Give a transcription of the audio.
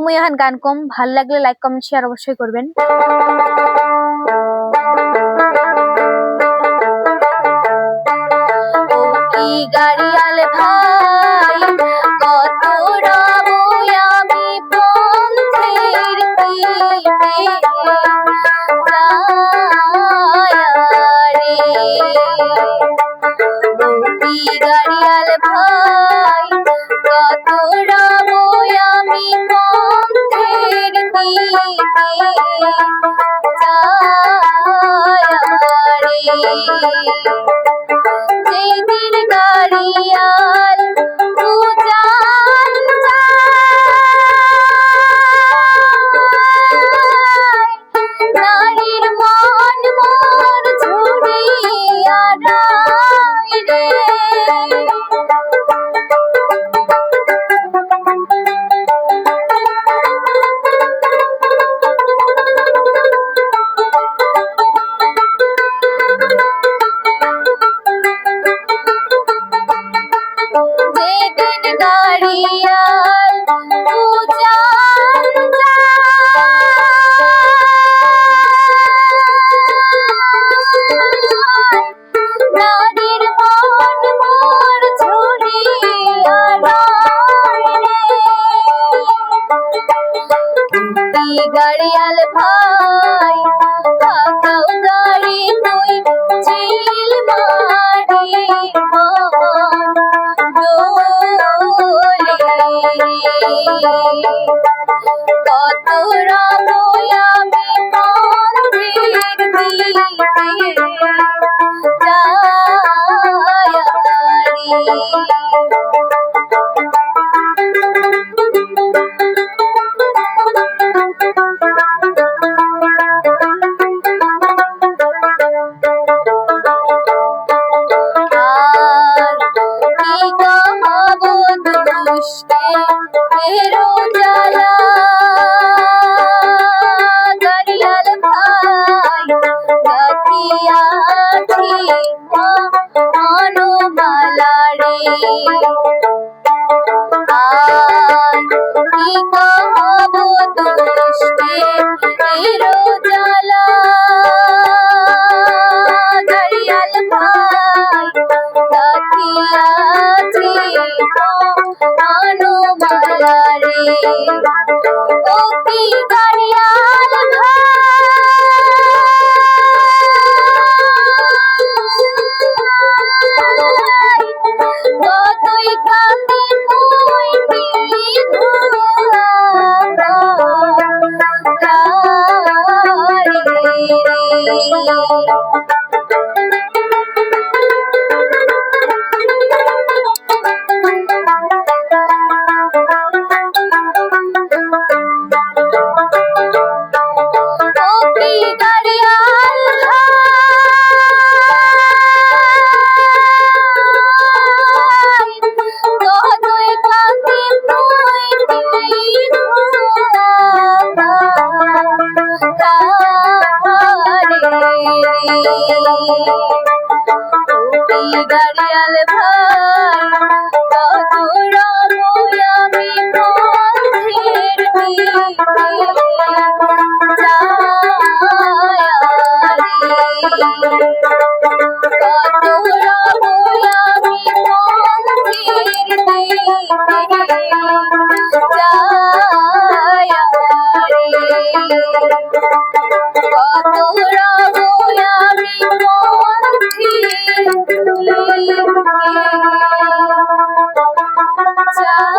মুই এখন গান কম, ভাল লাগলে লাইক কমেন্ট শেয়ার অবশ্যই করবেন। কি গাড়িয়াল ভাই কত রব আমি পথের তীরে রে। কি গাড়িয়াল ভাই কত রব আমি পথের তীরে রে। যেদিন গাড়িয়াল উজান যায়, নারীর মন মোর ঝুড়িয়া যায় রে। যেদিন গাড়িয়াল উজান যায়, নারীর মন মোর ঝুড়িয়া যায় রে। কি গাড়িয়াল ভাই থাকাও গাড়ি তুই চিল মারি কত রব আমি পথের তীরে যায় রে। এরো জ্বালা গাড়িয়াল ভাই গাথিয়াছি মনোমালা রে। আর কি কহব দুষ্টে এরো জ্বালা গাড়িয়াল ভাই গাথিয়াছি মনোমালা রে। ও কি গাড়িয়াল ভাই কতই কাঁদি তুই গাড়িয়াল ভাই কত রব আমি পথের তীরে যায় রে। কত রব আমি পথের তীরে যায় রে। কত রব আমি পথের তীরে যায়।